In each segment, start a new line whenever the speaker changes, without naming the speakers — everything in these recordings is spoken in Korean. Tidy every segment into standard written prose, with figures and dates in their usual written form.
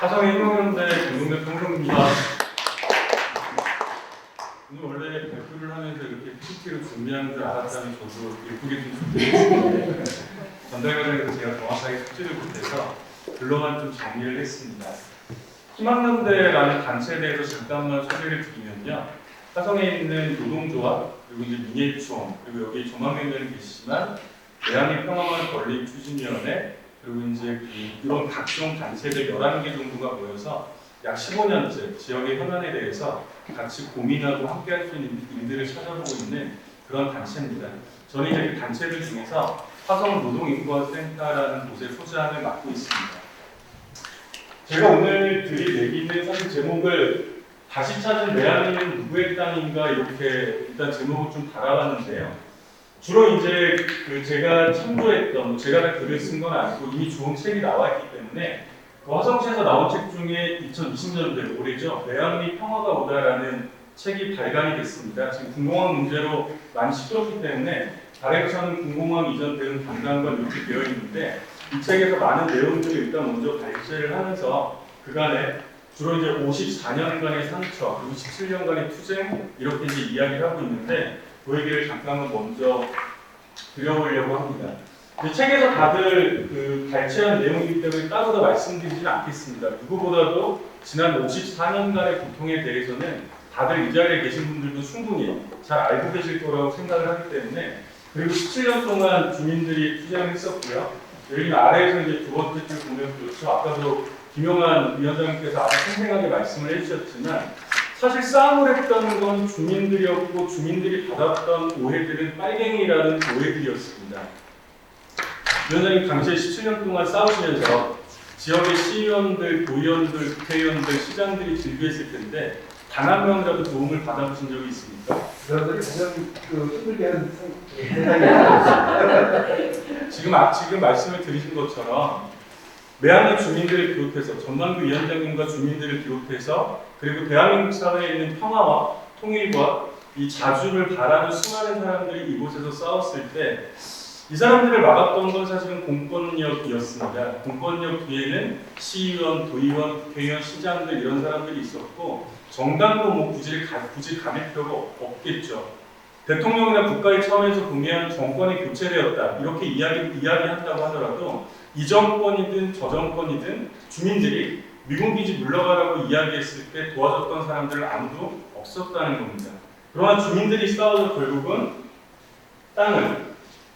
화성의 희망연대 공동대 평론입니다. 오늘 원래 발표를 하면서 이렇게 PPT로 준비하는 줄 알았다면 저도 예쁘게 좀 준비했는데 전달 과정에서 제가 정확하게 숙지를 못해서 글로만 좀 정리를 했습니다. 희망연대라는 단체에 대해서 잠깐만 소개를 드리면요. 화성에 있는 노동조합, 그리고 이제 민예총, 그리고 여기 조망위원장님 계시지만 대한민국 평화만 권리 추진위원회, 그리고 이제 이런 각종 단체들 11개 정도가 모여서 약 15년째 지역의 현안에 대해서 같이 고민하고 함께 할 수 있는 일들을 찾아보고 있는 그런 단체입니다. 저는 이제 그 단체들 중에서 화성 노동인권센터라는 곳의 소장을 맡고 있습니다. 제가 오늘 드릴 얘기는 사실 제목을 다시 찾은 외환인은 누구의 땅인가 이렇게 일단 제목을 좀 달아봤는데요. 주로 이제 제가 참조했던, 제가 다 글을 쓴 건 아니고 이미 좋은 책이 나와 있기 때문에 그 화성시에서 나온 책 중에 2020년대 올해죠. 외환이 평화가 오다라는 책이 발간이 됐습니다. 지금 군공항 문제로 많이 시끄럽기 때문에 달에서는 군공항 이전되는 관광과 이렇게 되어 있는데 이 책에서 많은 내용들을 일단 먼저 발제를 하면서 그간에 주로 이제 54년간의 상처, 그리고 17년간의 투쟁 이렇게 이제 이야기를 하고 있는데 그 얘기를 잠깐만 먼저 드려보려고 합니다. 이 책에서 다들 발췌한 내용이기 때문에 따로 더 말씀드리지는 않겠습니다. 누구보다도 지난 54년간의 고통에 대해서는 다들 이 자리에 계신 분들도 충분히 잘 알고 계실 거라고 생각을 하기 때문에 그리고 17년 동안 주민들이 투쟁을 했었고요. 여기 아래에서 이제 두 번째 줄 보면 그렇죠. 아까도 김용환 위원장님께서 아주 생생하게 말씀을 해주셨지만 사실 싸움을 했다는 건 주민들이었고 주민들이 받았던 오해들은 빨갱이라는 오해들이었습니다. 위원장님 당시에 17년 동안 싸우시면서 지역의 시의원들, 도의원들, 국회의원들, 시장들이 질비했을 텐데 단 한 명이라도 도움을 받아보신 적이 있습니까?
여러분들이 가장 힘들게 하는 세상이에요.
지금 말씀을 드리신 것처럼 매한의 주민들을 비롯해서 전남구 위원장님과 주민들을 비롯해서 그리고 대한민국 사회에 있는 평화와 통일과 이 자주를 바라는 수많은 사람들이 이곳에서 싸웠을 때 이 사람들을 막았던 건 사실은 공권력이었습니다. 공권력 뒤에는 시의원, 도의원, 국회의원, 시장들 이런 사람들이 있었고 정당도 뭐 굳이 가릴 필요가 없겠죠. 대통령이나 국가의 차원에서 보면 정권이 교체되었다 이렇게 이야기한다고 하더라도 이 정권이든 저 정권이든 주민들이 미군 기지 물러가라고 이야기했을 때 도와줬던 사람들은 아무도 없었다는 겁니다. 그러나 주민들이 싸워서 결국은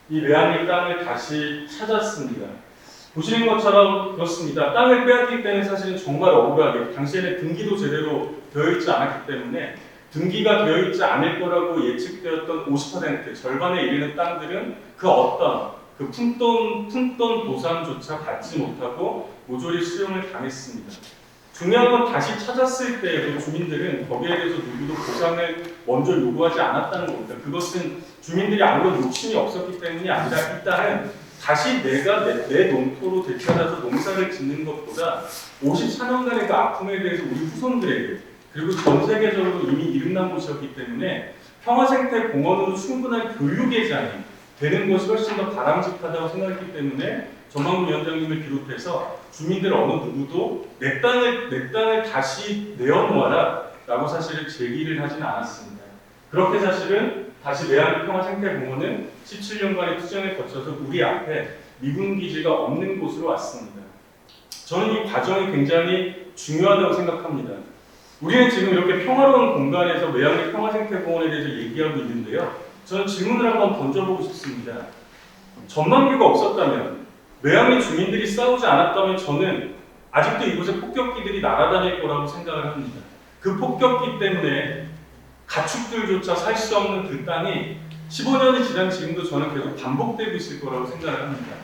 이 외환의 땅을 다시 찾았습니다. 보시는 것처럼 그렇습니다. 땅을 빼앗길 때는 사실은 정말 억울하게 당시에는 등기도 제대로 되어 있지 않았기 때문에 등기가 되어 있지 않을 거라고 예측되었던 50% 절반에 이르는 땅들은 그 어떤 푼돈 보상조차 받지 못하고 모조리 수용을 당했습니다. 중요한 건 다시 찾았을 때 주민들은 거기에 대해서 누구도 보상을 먼저 요구하지 않았다는 겁니다. 그것은 주민들이 아무런 욕심이 없었기 때문이 아니라 일단은 다시 내가 내 농토로 되찾아서 농사를 짓는 것보다 54년간의 그 아픔에 대해서 우리 후손들에게 그리고 전 세계적으로 이미 이름난 곳이었기 때문에 평화생태공원으로 충분한 교육 예산이 되는 것이 훨씬 더 바람직하다고 생각했기 때문에 전망구 위원장님을 비롯해서 주민들 어느 누구도 내 땅을 다시 내어놓아라 라고 사실은 제기를 하지는 않았습니다. 그렇게 사실은 다시 외환 평화생태공원은 17년간의 투쟁을 거쳐서 우리 앞에 미군 기지가 없는 곳으로 왔습니다. 저는 이 과정이 굉장히 중요하다고 생각합니다. 우리는 지금 이렇게 평화로운 공간에서 외환 평화생태공원에 대해서 얘기하고 있는데요. 저는 질문을 한번 던져보고 싶습니다. 전망규가 없었다면, 외항의 주민들이 싸우지 않았다면 저는 아직도 이곳에 폭격기들이 날아다닐 거라고 생각을 합니다. 그 폭격기 때문에 가축들조차 살 수 없는 그 땅이 15년이 지난 지금도 저는 계속 반복되고 있을 거라고 생각을 합니다.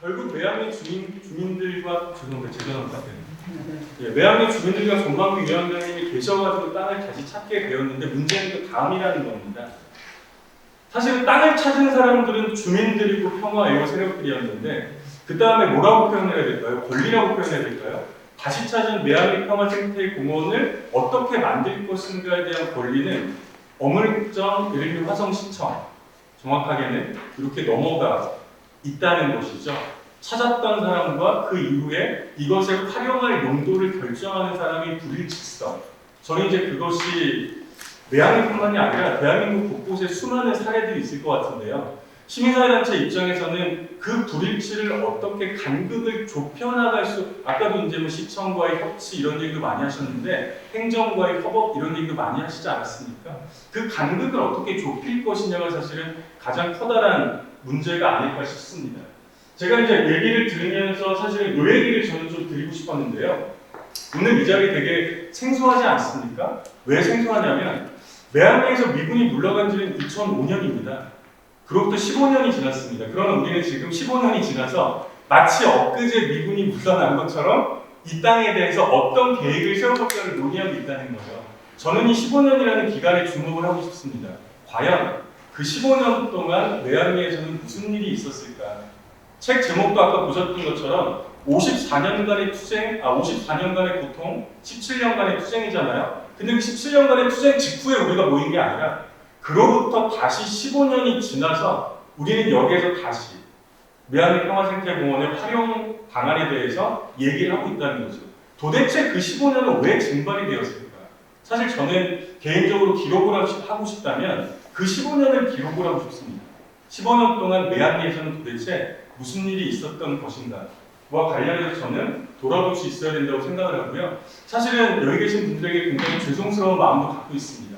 결국 외항의 주민들과 죄송합니다. 외항의 주민들과 전망규 위원장님이 계셔가지고 땅을 다시 찾게 되었는데 문제는 그 다음이라는 겁니다. 사실은 땅을 찾은 사람들은 주민들이고 평화애호 세력들이었는데 그 다음에 뭐라고 표현해야 될까요? 권리라고 표현해야 될까요? 다시 찾은 외항의 평화생태공원을 어떻게 만들 것인가에 대한 권리는 어물정 예를 들면 화성시청 정확하게는 이렇게 넘어가 있다는 것이죠. 찾았던 사람과 그 이후에 이것을 활용할 용도를 결정하는 사람이 불일치성. 저는 이제 그것이 내한뿐만이 아니라 대한민국 곳곳에 수많은 사례들이 있을 것 같은데요. 시민사회단체 입장에서는 그 불일치를 어떻게 간극을 좁혀나갈 아까도 이제 뭐 시청과의 협치 이런 얘기도 많이 하셨는데 행정과의 협업 이런 얘기도 많이 하시지 않았습니까? 그 간극을 어떻게 좁힐 것이냐가 사실은 가장 커다란 문제가 아닐까 싶습니다. 제가 이제 얘기를 들으면서 사실 이 얘기를 저는 좀 드리고 싶었는데요. 오늘 이 자리 되게 생소하지 않습니까? 왜 생소하냐면 매한리에서 미군이 물러간 지는 2005년입니다. 그로부터 15년이 지났습니다. 그러나 우리는 지금 15년이 지나서 마치 엊그제 미군이 물러난 것처럼 이 땅에 대해서 어떤 계획을 세워볼까를 논의하고 있다는 거죠. 저는 이 15년이라는 기간에 주목을 하고 싶습니다. 과연 그 15년 동안 매한리에서는 무슨 일이 있었을까? 책 제목도 아까 보셨던 것처럼 54년간의 고통, 17년간의 투쟁이잖아요. 근데 그 17년간의 투쟁 직후에 우리가 모인 게 아니라 그로부터 다시 15년이 지나서 우리는 여기에서 다시 매한리 평화생태공원의 활용 방안에 대해서 얘기를 하고 있다는 거죠. 도대체 그 15년은 왜 증발이 되었을까? 사실 저는 개인적으로 기록을 하고 싶다면 그 15년을 기록을 하고 싶습니다. 15년 동안 매한리에서는 도대체 무슨 일이 있었던 것인가? 와 관련해서 저는 돌아볼 수 있어야 된다고 생각을 하고요. 사실은 여기 계신 분들에게 굉장히 죄송스러운 마음도 갖고 있습니다.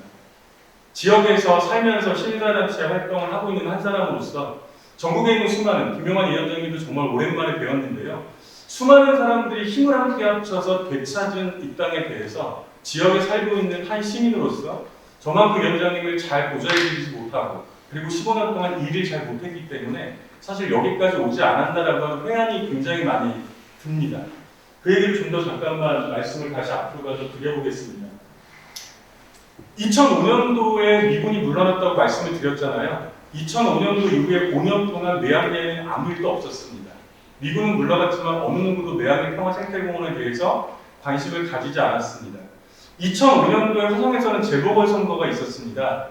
지역에서 살면서 시민사회단체 활동을 하고 있는 한 사람으로서 전국에 있는 수많은 김용환 위원장님도 정말 오랜만에 배웠는데요. 수많은 사람들이 힘을 함께 합쳐서 되찾은 이 땅에 대해서 지역에 살고 있는 한 시민으로서 저만 그 위원장님을 잘 보좌해드리지 못하고 그리고 15년 동안 일을 잘 못했기 때문에 사실 여기까지 오지 않았다라고 하는 회한이 굉장히 많이 듭니다. 그 얘기를 좀 더 잠깐만 말씀을 다시 앞으로 가서 드려보겠습니다. 2005년도에 미군이 물러났다고 말씀을 드렸잖아요. 2005년도 이후에 5년 동안 매한리에는 아무 일도 없었습니다. 미군은 물러갔지만 어느 누구도 매한리 평화생태공원에 대해서 관심을 가지지 않았습니다. 2005년도에 화성에서는 재보궐선거가 있었습니다.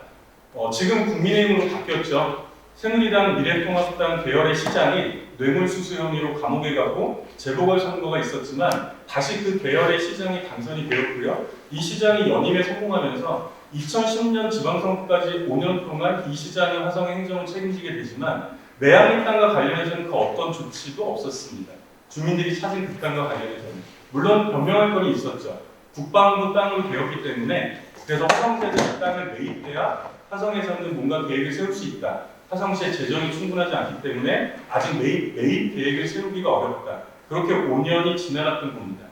지금 국민의힘으로 바뀌었죠. 새누리당, 미래통합당 계열의 시장이 뇌물수수 혐의로 감옥에 가고 재보궐선거가 있었지만 다시 그 계열의 시장이 당선이 되었고요. 이 시장이 연임에 성공하면서 2010년 지방선거까지 5년 동안 이 시장의 화성의 행정을 책임지게 되지만 매한리 땅과 관련해서는 그 어떤 조치도 없었습니다. 주민들이 찾은 그 땅과 관련해서는 물론 변명할 건이 있었죠. 국방부 땅으로 되었기 때문에 그래서 화성시에서 이 땅을 매입해야 화성에서는 뭔가 계획을 세울 수 있다. 화성시의 재정이 충분하지 않기 때문에 아직 매입 계획을 세우기가 어렵다. 그렇게 5년이 지나갔던 겁니다.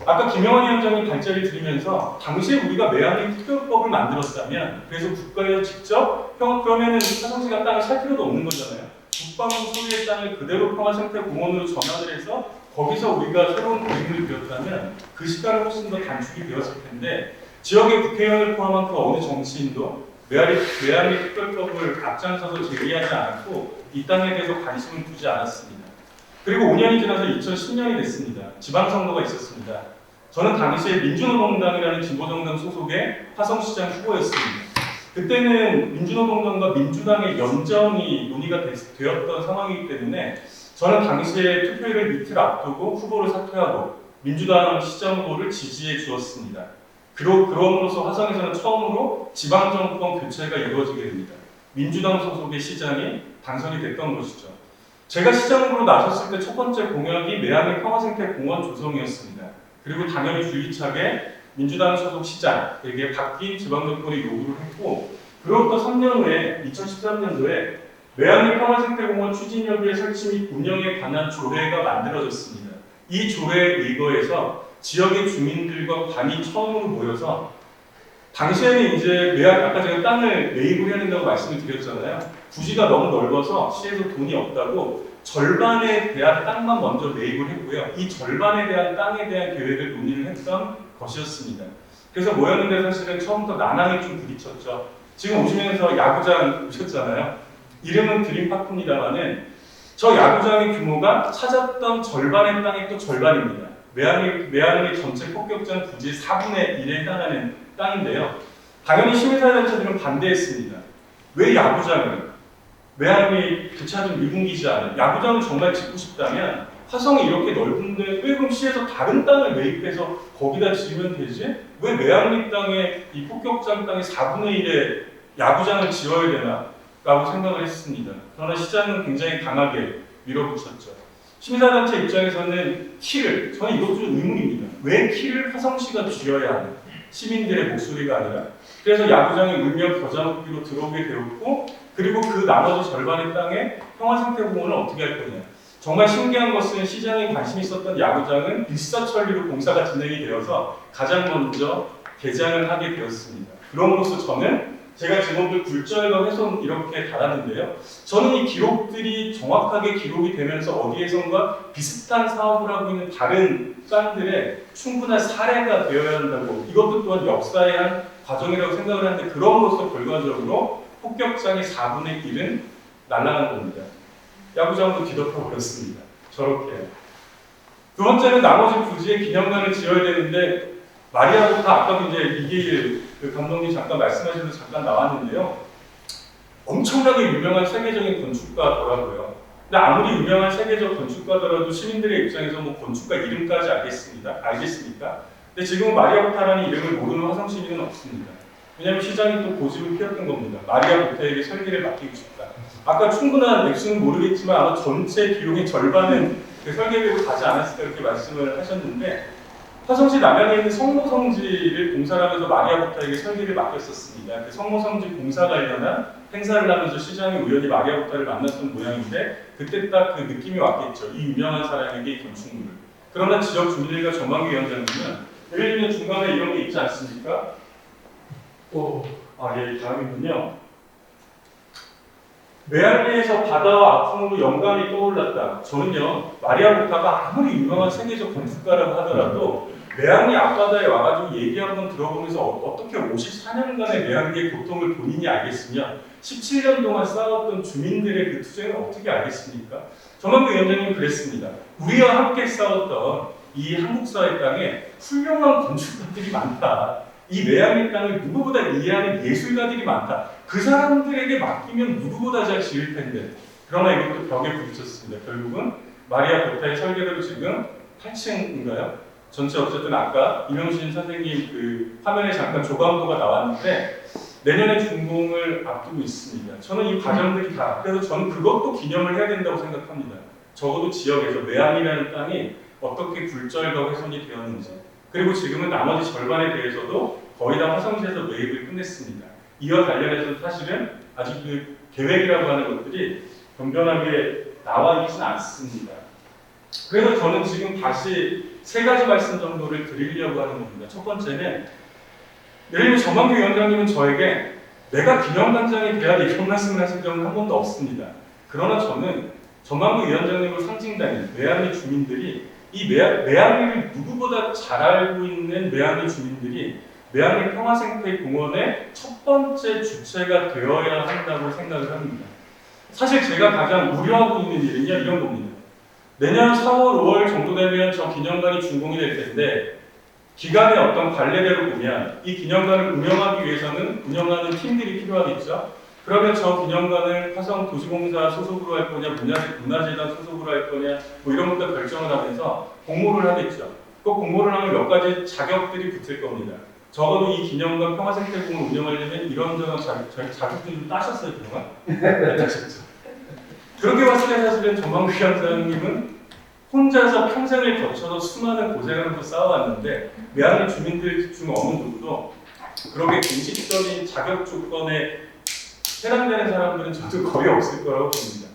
아까 김영환 위원장님 발제를 드리면서 당시에 우리가 매한리 특별법을 만들었다면 그래서 국가에서 직접 그러면은 화성시가 땅을 살 필요도 없는 거잖아요. 국방부 소유의 땅을 그대로 평화생태공원으로 전환을 해서 거기서 우리가 새로운 그림을 그렸다면 그 시간은 훨씬 더 단축이 되었을 텐데 지역의 국회의원을 포함한 그 어느 정치인도 매한리 특별법을 앞장서서 제기하지 않았고 이 땅에 대해서 관심을 두지 않았습니다. 그리고 5년이 지나서 2010년이 됐습니다. 지방선거가 있었습니다. 저는 당시에 민주노동당이라는 진보정당 소속의 화성시장 후보였습니다. 그때는 민주노동당과 민주당의 연정이 논의가 되었던 상황이기 때문에 저는 당시에 투표일을 이틀 앞두고 후보를 사퇴하고 민주당 시장 후보를 지지해 주었습니다. 그럼으로써 화성에서는 처음으로 지방정권 교체가 이루어지게 됩니다. 민주당 소속의 시장이 당선이 됐던 것이죠. 제가 시장 후보로 나섰을 때 첫 번째 공약이 매한리 평화생태공원 조성이었습니다. 그리고 당연히 줄기차게 민주당 소속 시장에게 바뀐 지방정권이 요구를 했고 그로부터 3년 후에 2013년도에 매한리 평화생태공원 추진협의회 설치 및 운영에 관한 조례가 만들어졌습니다. 이 조례에 의거해서 지역의 주민들과 관이 처음으로 모여서 당시에는 이제 아까 제가 땅을 매입을 해야 된다고 말씀을 드렸잖아요. 부지가 너무 넓어서 시에서 돈이 없다고 절반에 대한 땅만 먼저 매입을 했고요. 이 절반에 대한 땅에 대한 계획을 논의를 했던 것이었습니다. 그래서 모였는데 사실은 처음부터 난항이 좀 부딪혔죠. 지금 오시면서 야구장 오셨잖아요. 이름은 드림파크입니다만은 저 야구장의 규모가 찾았던 절반의 땅의 또 절반입니다. 매한리 전체 폭격장 부지의 4분의 1에 해당하는 땅인데요. 당연히 시민사회단체들은 반대했습니다. 왜 야구장을? 매한리 되찾은 미군기지 않은 야구장을 정말 짓고 싶다면 화성이 이렇게 넓은데 왜 그럼 시에서 다른 땅을 매입해서 거기다 지으면 되지? 왜 매한리 땅에 이 폭격장 땅의 4분의 1의 야구장을 지어야 되나? 라고 생각을 했습니다. 그러나 시장은 굉장히 강하게 밀어붙였죠. 시민사단체 입장에서는 키를, 저는 이것도 좀 의문입니다. 왜 키를 화성시가 쥐어야 하는 시민들의 목소리가 아니라 그래서 야구장이 울며 겨자 먹기로 들어오게 되었고 그리고 그 나머지 절반의 땅에 평화생태공원을 어떻게 할 거냐. 정말 신기한 것은 시장에 관심 있었던 야구장은 일사천리로 공사가 진행이 되어서 가장 먼저 개장을 하게 되었습니다. 그럼으로써 저는 제가 제목을 굴절과 훼손 이렇게 달았는데요. 저는 이 기록들이 정확하게 기록이 되면서 어디에선가 비슷한 사업을 하고 있는 다른 쌍들의 충분한 사례가 되어야 한다고 이것도 또한 역사의 한 과정이라고 생각을 하는데 그럼으로써 결과적으로 폭격장의 4분의 1은 날아간 겁니다. 야구장도 뒤덮여버렸습니다. 저렇게. 두 번째는 나머지 부지에 기념관을 지어야 되는데 마리아부터 아까도 이제 이계일 그 감독님 잠깐 말씀하셔서 잠깐 나왔는데요. 엄청나게 유명한 세계적인 건축가더라고요. 근데 아무리 유명한 세계적 건축가더라도 시민들의 입장에서 뭐 건축가 이름까지 알겠습니까? 근데 지금은 마리아부타라는 이름을 모르는 화성 시민은 없습니다. 왜냐하면 시장이 또 고집을 피웠던 겁니다. 마리아부타에게 설계를 맡기고 싶다. 아까 충분한 액수는 모르겠지만 아마 전체 비용의 절반은 그 설계비로 가지 않았을까 이렇게 말씀을 하셨는데 화성시 남양에 있는 성모성지를 공사를 하면서 마리아부타에게 설계를 맡겼었습니다. 그 성모성지 공사 관련한 행사를 하면서 시장이 우연히 마리아부타를 만났던 모양인데 그때 딱 그 느낌이 왔겠죠. 이 유명한 사람에게 이 건축물을. 그러나 지역 주민들과 전망기 위원장님은 예를 들면 중간에 이런 게 있지 않습니까? 예, 다음이군요. 메알리에서 바다와 아픔으로 영감이 떠올랐다. 저는요, 마리아부타가 아무리 유명한 세계적 건축가라고 하더라도 메알리 앞바다에 와가지고 얘기 한번 들어보면서 어떻게 54년간의 메알리의 고통을 본인이 알겠으며 17년 동안 싸웠던 주민들의 그 투쟁을 어떻게 알겠습니까? 정만구 위원장님은 그랬습니다. 우리와 함께 싸웠던 이 한국 사회 땅에 훌륭한 건축가들이 많다. 이 메알리 땅을 누구보다 이해하는 예술가들이 많다. 그 사람들에게 맡기면 누구보다 잘 지을 텐데. 그러나 이것도 벽에 부딪혔습니다. 결국은 마리아부타의 설계대로 지금 8층인가요? 전체 어쨌든 아까 이명신 선생님 그 화면에 잠깐 조감도가 나왔는데 내년에 준공을 앞두고 있습니다. 저는 이 과정들이 다 그래서 저는 그것도 기념을 해야 된다고 생각합니다. 적어도 지역에서 메안이라는 땅이 어떻게 굴절과 훼손이 되었는지 그리고 지금은 나머지 절반에 대해서도 거의 다 화성시에서 매입을 끝냈습니다. 이와 관련해서 사실은 아직 그 계획이라고 하는 것들이 변변하게 나와 있지는 않습니다. 그래서 저는 지금 다시 세 가지 말씀 정도를 드리려고 하는 겁니다. 첫 번째는 예를 들면 전만기 위원장님은 저에게 내가 기념관장에 대한 이런 말씀을 하신 적은 한 번도 없습니다. 그러나 저는 전만기 위원장님을 상징하는 메아리 주민들이 이 메아리를 누구보다 잘 알고 있는 메아리 주민들이 메아리 평화생태공원의 첫 번째 주체가 되어야 한다고 생각을 합니다. 사실 제가 가장 우려하고 있는 일은요 이런 겁니다. 내년 4월, 5월 정도 되면 저 기념관이 준공이 될 텐데 기간의 어떤 관례대로 보면 이 기념관을 운영하기 위해서는 운영하는 팀들이 필요하겠죠. 그러면 저 기념관을 화성도시공사 소속으로 할 거냐, 문화재단 소속으로 할 거냐, 뭐 이런 것들 결정을 하면서 공모를 하겠죠. 그 공모를 하면 몇 가지 자격들이 붙을 겁니다. 적어도 이 기념관 평화생태공을 운영하려면 이런저런 자격들을 따셨어요, 그동안? 네, 따셨죠. 그렇게 봤을 때 사실은 전만기 위원장님은 혼자서 평생을 거쳐서 수많은 고생을 하면서 싸워왔는데 메아리 주민들 중 어느 누구도 그렇게 공식적인 자격 조건에 해당되는 사람들은 저도 거의 없을 거라고 봅니다.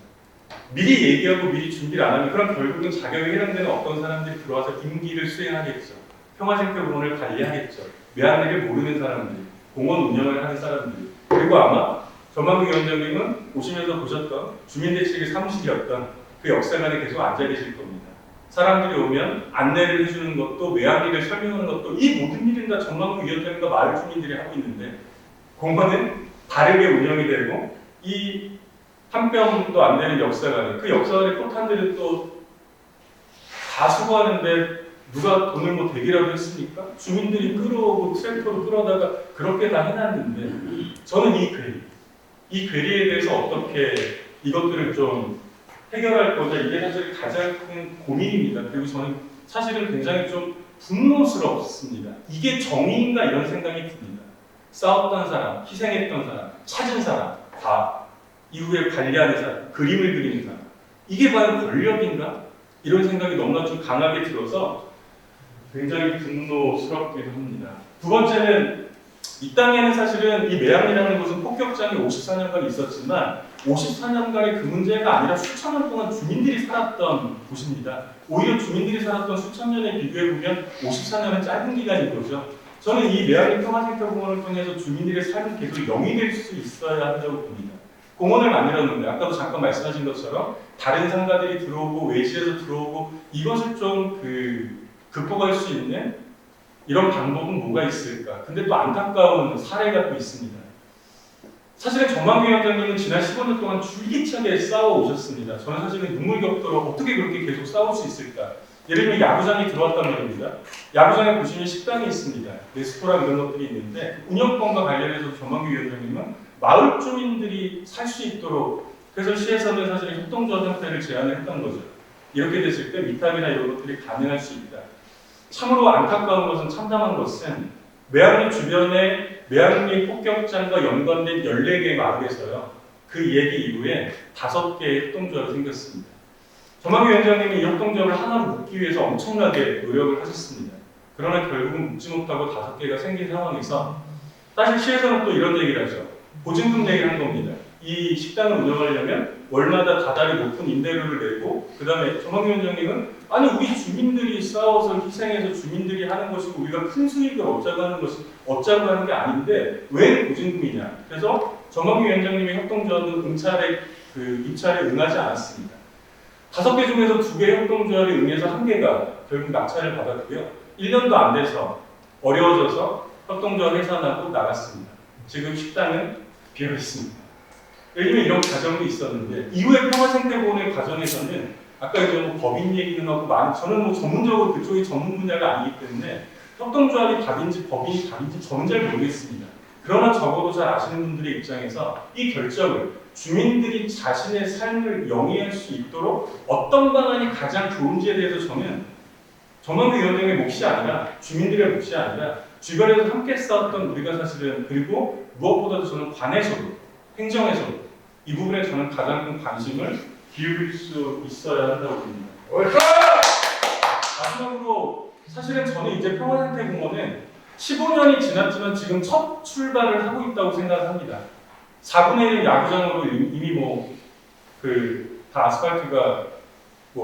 미리 얘기하고 미리 준비를 안 하면 그럼 결국은 자격에 해당되는 어떤 사람들이 들어와서 임기를 수행하겠죠. 평화생태공원을 관리하겠죠. 메아리를 모르는 사람들, 공원 운영을 하는 사람들 그리고 아마 전만기 위원장님은 오시면서 보셨던 주민대책의 사무실이었던 그 역사관에 계속 앉아 계실 겁니다. 사람들이 오면 안내를 해주는 것도 메아리를 설명하는 것도 이 모든 일은 다 전만기 위원장님과 마을 주민들이 하고 있는데 공원은 다르게 운영이 되고 이 한 뼘도 안 되는 역사관에 그 역사관의 포탄들은 또 다 수고하는데 누가 돈을 뭐 대기라도 했습니까? 주민들이 끌어오고 트랙터로 끌어다가 그렇게 다 해놨는데 저는 이 괴리에 대해서 어떻게 이것들을 좀 해결할 거냐 이게 사실 가장 큰 고민입니다. 그리고 저는 사실은 굉장히 좀 분노스럽습니다. 이게 정의인가 이런 생각이 듭니다. 싸웠던 사람, 희생했던 사람, 찾은 사람, 다 이후에 관리하는 사람, 그림을 그리는 사람 이게 바로 권력인가? 이런 생각이 너무나 좀 강하게 들어서 굉장히 분노스럽기도 합니다. 두 번째는 이 땅에는 사실은 이 매양이라는 곳은 폭격장이 54년간 있었지만 54년간의 그 문제가 아니라 수천 년 동안 주민들이 살았던 곳입니다. 오히려 주민들이 살았던 수천 년에 비교해보면 54년은 짧은 기간인 거죠. 저는 이 매양리 평화생태공원을 통해서 주민들의 삶이 계속 영위될 수 있어야 한다고 봅니다. 공원을 만들었는데 아까도 잠깐 말씀하신 것처럼 다른 상가들이 들어오고 외지에서 들어오고 이것을 좀 극복할 수 있는 이런 방법은 뭐가 있을까? 근데 또 안타까운 사례가 또 있습니다. 사실은 정만규 위원장님은 지난 15년 동안 줄기차게 싸워오셨습니다. 저는 사실은 눈물겹도록 어떻게 그렇게 계속 싸울 수 있을까? 예를 들면 야구장이 들어왔단 말입니다. 야구장에 보시면 식당이 있습니다. 레스토랑 이런 것들이 있는데 운영권과 관련해서 정만규 위원장님은 마을 주민들이 살 수 있도록 그래서 시에서는 사실 협동조합 형태를 제안을 했던 거죠. 이렇게 됐을 때 위탁이나 이런 것들이 가능할 수 있다. 참으로 안타까운 것은 참담한 것은 매양리 주변에 매양리 폭격장과 연관된 14개의 마을에서요. 그 얘기 이후에 5개의 협동조합이 생겼습니다. 정만규 위원장님이 이 협동조합을 하나로 묶기 위해서 엄청나게 노력을 하셨습니다. 그러나 결국은 묶지 못하고 5개가 생긴 상황에서 사실 시에서는 또 이런 얘기를 하죠. 보증금 내기를 한 겁니다. 이 식당을 운영하려면 월마다 다달이 높은 임대료를 내고 그 다음에 정만규 위원장님은 아니 우리 주민들이 싸워서 희생해서 주민들이 하는 것이고 우리가 큰 수익을 얻자고 하는 게 아닌데 왜 보증금이냐. 그래서 정만규 위원장님의 협동조합은 입찰에 응하지 않았습니다. 5개 중에서 2개 협동조합이 응해서 1개가 결국 낙찰을 받았고요. 1년도 안 돼서 어려워져서 협동조합 해산하고 나갔습니다. 지금 식당은 비어 있습니다. 예를 들면 이런 과정이 있었는데 이후에 평화생태공원의 과정에서는 아까 이제 뭐 법인 얘기는 하고 저는 뭐 전문적으로 그쪽이 전문 분야가 아니기 때문에 협동조합이 답인지 법인이 답인지 저는 잘 모르겠습니다. 그러나 적어도 잘 아시는 분들의 입장에서 이 결정을 주민들이 자신의 삶을 영위할 수 있도록 어떤 방안이 가장 좋은지에 대해서 저는 정만규 위원장의 몫이 아니라 주민들의 몫이 아니라 주변에서 함께 싸웠던 우리가 사실은 그리고 무엇보다도 저는 관에서도 행정에서도 이 부분에 저는 가장 큰 관심을 기울일 수 있어야 한다고 봅니다. 마지막으로 사실은 저는 이제 평화생태공원은 15년이 지났지만 지금 첫 출발을 하고 있다고 생각합니다. 4분의 1 야구장으로 이미 다 아스팔트가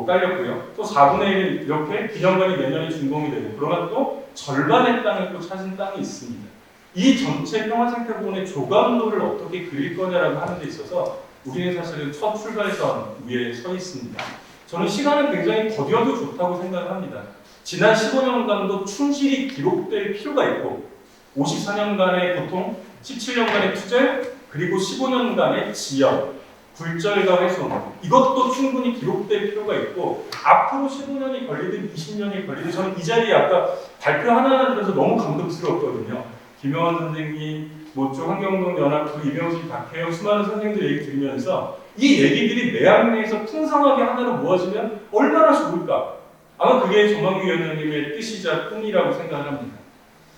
깔렸고요. 또 4분의 1 이렇게 기념관이 내년에 준공이 되고 그러나 또 절반의 땅을 또 찾은 땅이 있습니다. 이 전체 평화생태공원의 조감도를 어떻게 그릴 거냐라고 하는 데 있어서 우리는 사실은 첫 출발선 위에 서 있습니다. 저는 시간은 굉장히 더뎌도 좋다고 생각을 합니다. 지난 15년간도 충실히 기록될 필요가 있고 54년간의 고통, 17년간의 투쟁, 그리고 15년간의 지연, 굴절과 훼손 이것도 충분히 기록될 필요가 있고 앞으로 15년이 걸리든 20년이 걸리든 저는 이 자리에 아까 발표 하나하나 들어서 너무 감동스러웠거든요. 김영환 선생님, 모쪽 환경운동 연합, 이명식, 박혜영 수많은 선생님들 얘기 들으면서 이 얘기들이 매양리에서 풍성하게 하나로 모아지면 얼마나 좋을까. 아마 그게 정만규 위원장님의 뜻이자 꿈이라고 생각을 합니다.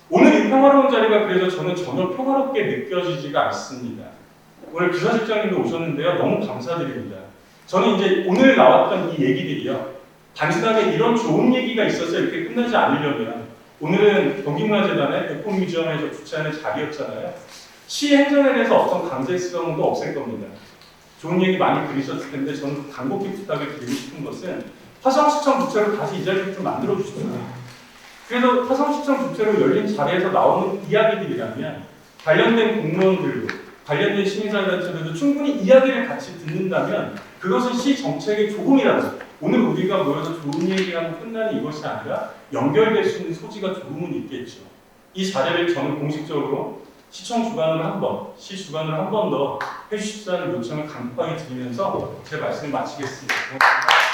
오늘 이 평화로운 자리가 그래서 저는 전혀 평화롭게 느껴지지가 않습니다. 오늘 비서실장님도 오셨는데요. 너무 감사드립니다. 저는 이제 오늘 나왔던 이 얘기들이요. 단순하게 이런 좋은 얘기가 있어서 이렇게 끝나지 않으려면 오늘은 경기문화재단의 에코뮤지엄에서 주최하는 자리였잖아요. 시 행정에 대해서 어떤 강제성도 없을 겁니다. 좋은 얘기 많이 들으셨을 텐데 저는 간곡히 부탁을 드리고 싶은 것은 화성시청 주최로 다시 이 자리를 좀 만들어 주십시오. 그래서 화성시청 주최로 열린 자리에서 나오는 이야기들이라면 관련된 공무원들도 관련된 시민사회단체들도 충분히 이야기를 같이 듣는다면 그것은 시 정책의 조금이라도 오늘 우리가 모여서 좋은 얘기하고 끝나는 이것이 아니라 연결될 수 있는 소지가 조금은 있겠죠. 이 자리를 저는 공식적으로 시청 주관으로 한 번, 시 주관으로 한 번 더 해주십사는 요청을 간곡하게 드리면서 제 말씀을 마치겠습니다. 고맙습니다.